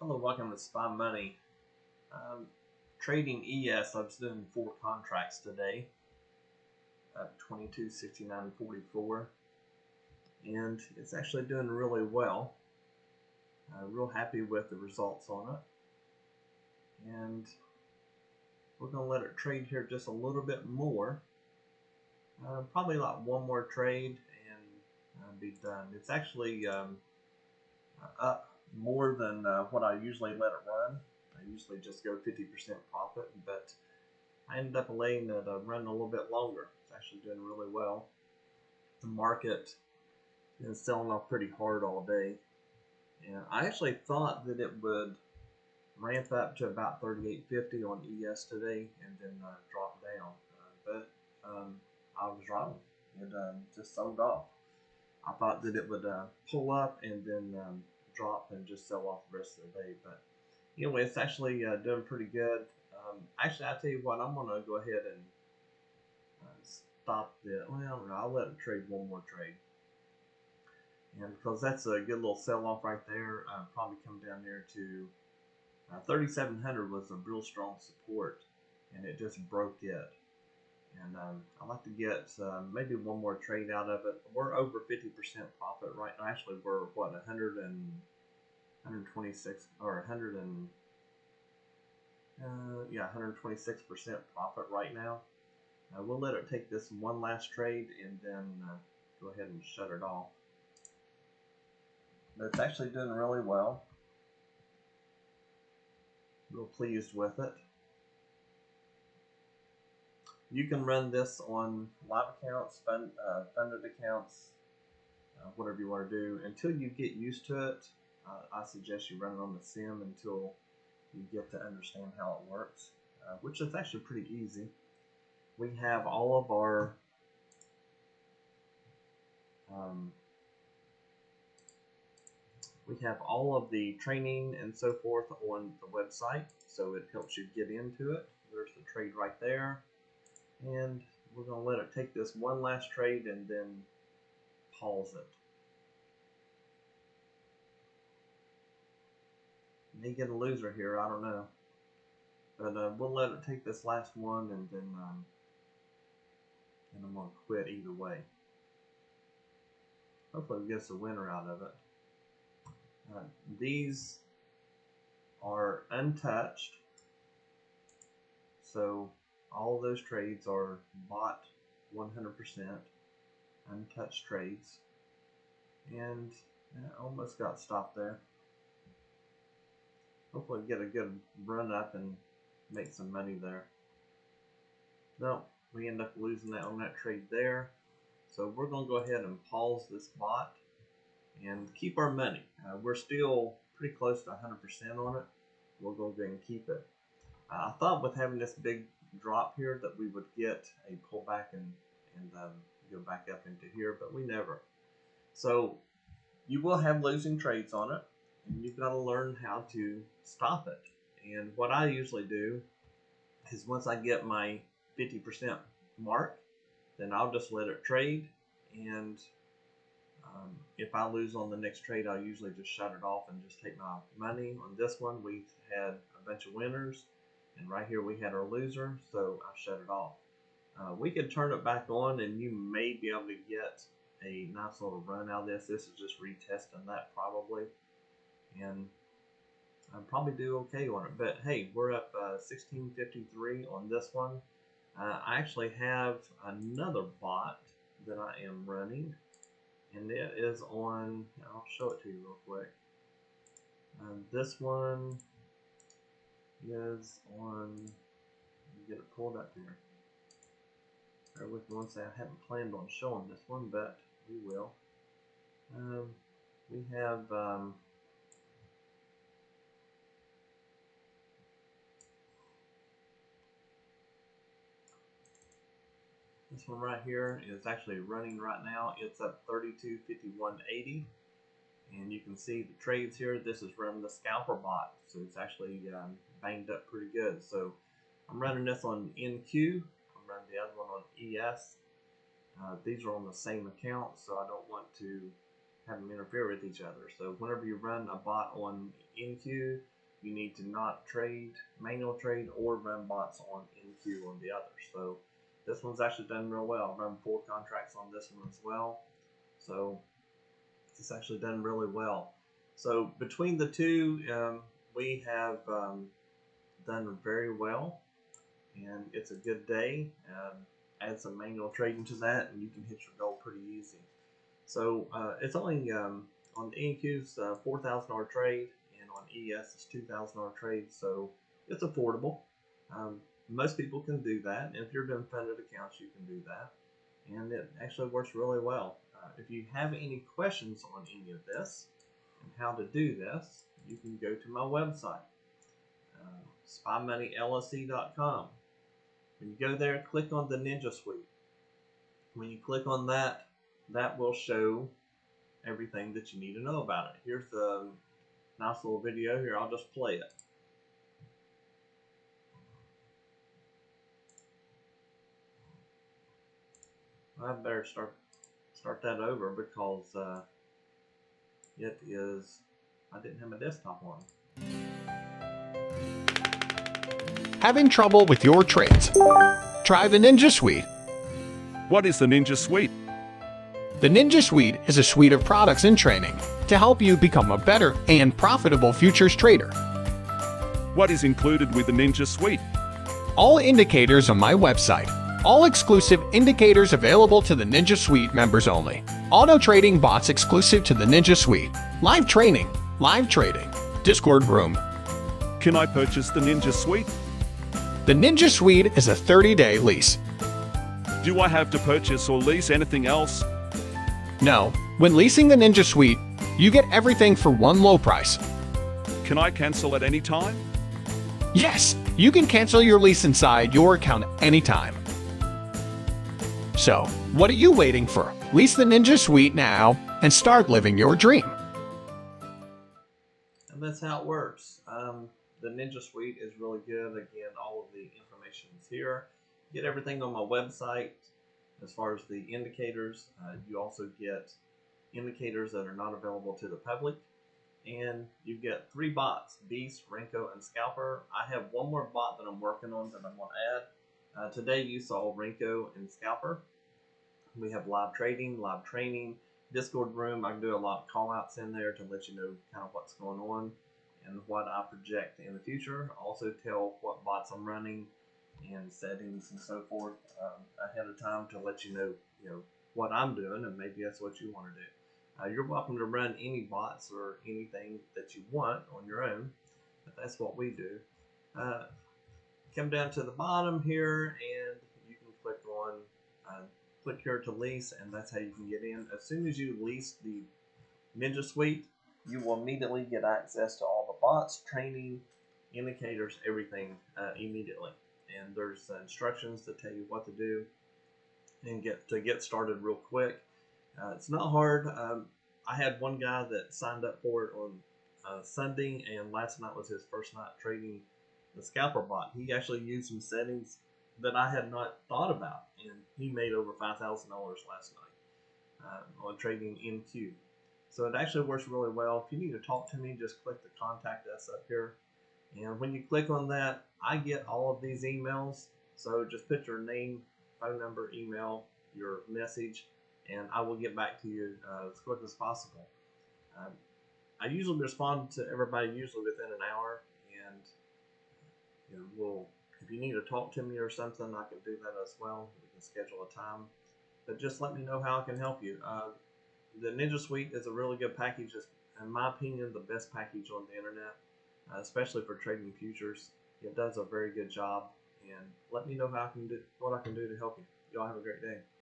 Hello, welcome to Spy Money. Trading ES, I was doing 4 contracts today at 22.69.44, and it's actually doing really well. Real happy with the results on it, and we're going to let it trade here just a little bit more. Probably like one more trade and be done. It's actually up more than what I usually let it run. I usually just go 50% profit, but I ended up letting it run a little bit longer. It's actually doing really well. The market is selling off pretty hard all day, and I actually thought that it would ramp up to about 38.50 on ES today and then drop down, but I was wrong. It just sold off. I thought that it would pull up and then drop and just sell off the rest of the day, but anyway, it's actually doing pretty good. Actually, I'll tell you what, I'm going to go ahead and stop the, well, I'll let it trade one more trade, and because that's a good little sell-off right there. Probably come down there to 3,700 was a real strong support, and it just broke it. And I'd like to get maybe one more trade out of it. We're over 50% profit right now. Actually, we're what, 126 or 126% profit right now. We'll let it take this one last trade and then go ahead and shut it off. But it's actually doing really well. Real pleased with it. You can run this on live accounts, funded accounts, whatever you want to do. Until you get used to it, I suggest you run it on the sim until you get to understand how it works, which is actually pretty easy. We have all of our the training and so forth on the website, so it helps you get into it. There's the trade right there. And we're going to let it take this one last trade and then pause it. May get a loser here, I don't know. But we'll let it take this last one and then I'm going to quit either way. Hopefully it gets a winner out of it. These are untouched, so all those trades are bought 100%, untouched trades, and almost got stopped there. Hopefully get a good run up and make some money there. No, we end up losing that on that trade there. So we're going to go ahead and pause this bot and keep our money. We're still pretty close to 100% on it. We're going to go ahead and keep it. I thought with having this big drop here that we would get a pullback and go back up into here, but we never. So you will have losing trades on it, and you've got to learn how to stop it. And what I usually do is once I get my 50% mark, then I'll just let it trade, and if I lose on the next trade, I'll usually just shut it off and just take my money. On this one, we had a bunch of winners, and right here we had our loser, so I shut it off. We could turn it back on, and you may be able to get a nice little run out of this. This is just retesting that probably, and I'll probably do okay on it. But hey, we're up 16.53 on this one. I actually have another bot that I am running, and it is on, I'll show it to you real quick. This one is on, let me get it pulled up here. Bear with me one second. I haven't planned on showing this one, but we will. We have this one right here is actually running right now. It's up 32.51.80, and you can see the trades here. This is running the scalper bot, so it's actually banged up pretty good. So I'm running this on NQ. I'm running the other one on ES. These are on the same account, so I don't want to have them interfere with each other. So whenever you run a bot on NQ, you need to not trade, manual trade, or run bots on NQ on the other. So this one's actually done real well. I've run 4 contracts on this one as well. So it's actually done really well. So between the two, we have done very well, and it's a good day. Add some manual trading to that, and you can hit your goal pretty easy. So it's only on NQ's $4,000 trade, and on ES it's $2,000 trade. So it's affordable. Most people can do that. If you're doing funded accounts, you can do that, and it actually works really well. If you have any questions on any of this and how to do this, you can go to my website, SpyMoneyLSC.com. When you go there, click on the Ninja Suite. When you click on that, that will show everything that you need to know about it. Here's the nice little video here. I'll just play it. I better start that over because it is, I didn't have my desktop on. Having trouble with your trades? Try the Ninja Suite. What is the Ninja Suite? The Ninja Suite is a suite of products and training to help you become a better and profitable futures trader. What is included with the Ninja Suite? All indicators on my website. All exclusive indicators available to the Ninja Suite members only. Auto trading bots exclusive to the Ninja Suite. Live training, live trading, Discord room. Can I purchase the Ninja Suite? The Ninja Suite is a 30-day lease. Do I have to purchase or lease anything else? No, when leasing the Ninja Suite, you get everything for one low price. Can I cancel at any time? Yes, you can cancel your lease inside your account anytime. So, what are you waiting for? Lease the Ninja Suite now and start living your dream. And that's how it works. The Ninja Suite is really good. Again, all of the information is here. Get everything on my website as far as the indicators. You also get indicators that are not available to the public. And you get 3 bots, Beast, Renko, and Scalper. I have one more bot that I'm working on that I'm going to add. Today you saw Renko and Scalper. We have live trading, live training, Discord room. I can do a lot of call outs in there to let you know kind of what's going on and what I project in the future. Also tell what bots I'm running and settings and so forth ahead of time to let you know what I'm doing, and maybe that's what you want to do. You're welcome to run any bots or anything that you want on your own, but that's what we do. Come down to the bottom here and you can click on click here to lease, and that's how you can get in. As soon as you lease the Ninja Suite, you will immediately get access to all the bots, training, indicators, everything immediately. And there's instructions to tell you what to do and get started real quick. It's not hard. I had one guy that signed up for it on Sunday, and last night was his first night trading the Scalper bot. He actually used some settings that I had not thought about, and he made over $5,000 last night on trading NQ. So it actually works really well. If you need to talk to me, just click the contact us up here. And when you click on that, I get all of these emails. So just put your name, phone number, email, your message, and I will get back to you as quick as possible. I usually respond to everybody usually within an hour, and if you need to talk to me or something, I can do that as well. We can schedule a time, but just let me know how I can help you. The Ninja Suite is a really good package. It's, in my opinion, the best package on the internet, especially for trading futures. It does a very good job, and let me know what I can do to help you. Y'all have a great day.